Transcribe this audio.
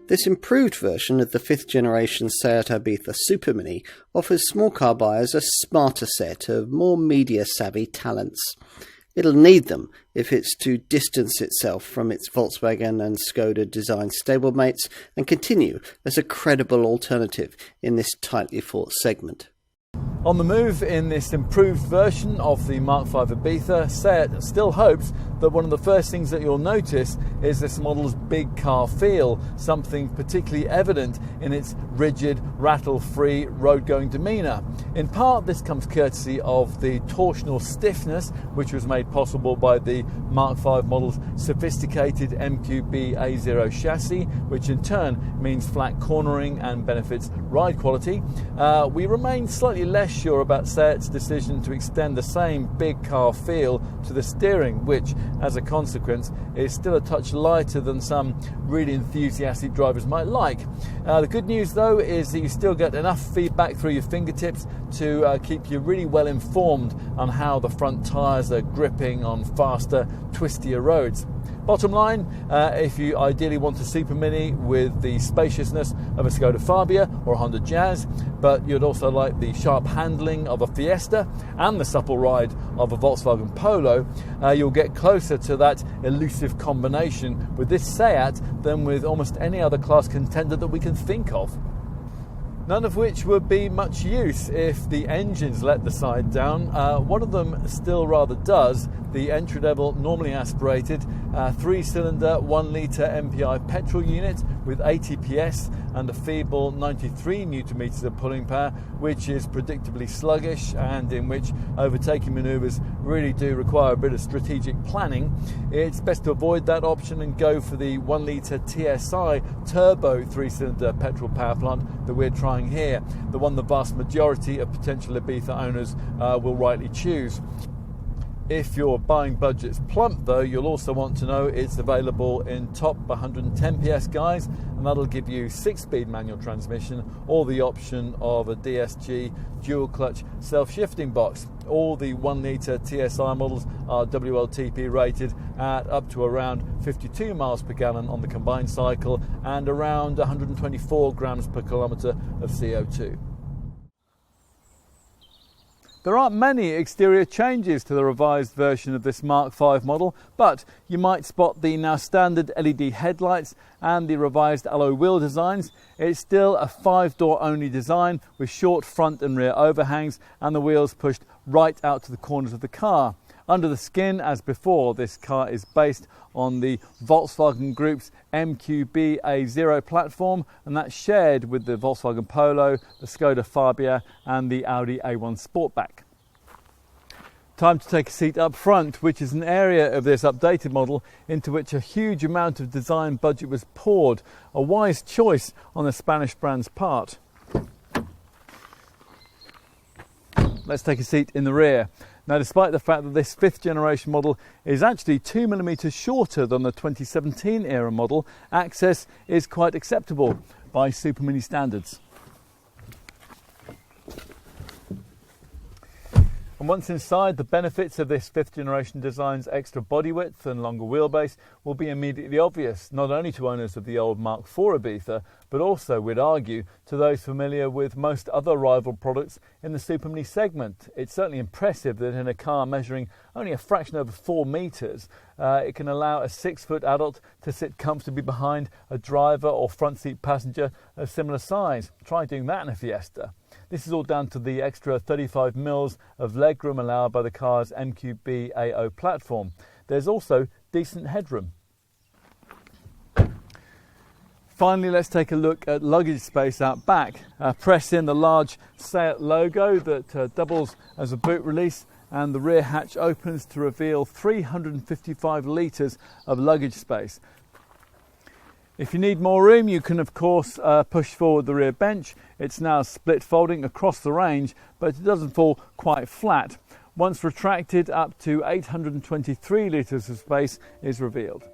This improved version of the 5th generation Seat Ibiza Super Mini offers small car buyers a smarter set of more media-savvy talents. It'll need them if it's to distance itself from its Volkswagen and Skoda design stablemates and continue as a credible alternative in this tightly fought segment. On the move in this improved version of the Mark V Ibiza, Seat still hopes that one of the first things that you'll notice is this model's big car feel, something particularly evident in its rigid, rattle-free, road-going demeanour. In part, this comes courtesy of the torsional stiffness, which was made possible by the Mark V model's sophisticated MQB A0 chassis, which in turn means flat cornering and benefits ride quality. We remain slightly less sure about Seat's decision to extend the same big car feel to the steering, which, as a consequence, is still a touch lighter than some really enthusiastic drivers might like. The good news, though, is that you still get enough feedback through your fingertips to keep you really well informed on how the front tyres are gripping on faster, twistier roads. Bottom line, if you ideally want a Super Mini with the spaciousness of a Skoda Fabia or a Honda Jazz, but you'd also like the sharp handling of a Fiesta and the supple ride of a Volkswagen Polo, you'll get closer to that elusive combination with this Seat than with almost any other class contender that we can think of. None of which would be much use if the engines let the side down. One of them still rather does. The entry-level, normally aspirated, 3-cylinder, 1-litre MPI petrol unit with 80 PS and a feeble 93 Nm of pulling power, which is predictably sluggish and in which overtaking manoeuvres really do require a bit of strategic planning. It's best to avoid that option and go for the 1-litre TSI turbo 3-cylinder petrol power plant that we're trying here, the one the vast majority of potential Ibiza owners will rightly choose. If your buying budget's plump, though, you'll also want to know it's available in top 110 PS guys, and that'll give you 6-speed manual transmission or the option of a DSG dual clutch self-shifting box. All the 1-litre TSI models are WLTP rated at up to around 52 miles per gallon on the combined cycle and around 124 grams per kilometre of CO2. There aren't many exterior changes to the revised version of this Mark V model, but you might spot the now standard LED headlights and the revised alloy wheel designs. It's still a 5-door only design with short front and rear overhangs and the wheels pushed right out to the corners of the car. Under the skin, as before, this car is based on the Volkswagen Group's MQB A0 platform, and that's shared with the Volkswagen Polo, the Skoda Fabia and the Audi A1 Sportback. Time to take a seat up front, which is an area of this updated model into which a huge amount of design budget was poured, a wise choice on the Spanish brand's part. Let's take a seat in the rear. Now, despite the fact that this 5th generation model is actually 2mm shorter than the 2017 era model, access is quite acceptable by Super Mini standards. And once inside, the benefits of this 5th generation design's extra body width and longer wheelbase will be immediately obvious, not only to owners of the old Mark IV Ibiza, but also, we'd argue, to those familiar with most other rival products in the Super Mini segment. It's certainly impressive that in a car measuring only a fraction over 4 metres, it can allow a 6-foot adult to sit comfortably behind a driver or front seat passenger of similar size. Try doing that in a Fiesta. This is all down to the extra 35 mils of legroom allowed by the car's MQB AO platform. There's also decent headroom. Finally, let's take a look at luggage space out back. Press in the large Seat logo that doubles as a boot release, and the rear hatch opens to reveal 355 litres of luggage space. If you need more room, you can of course push forward the rear bench. It's now split folding across the range, but it doesn't fall quite flat. Once retracted, up to 823 litres of space is revealed.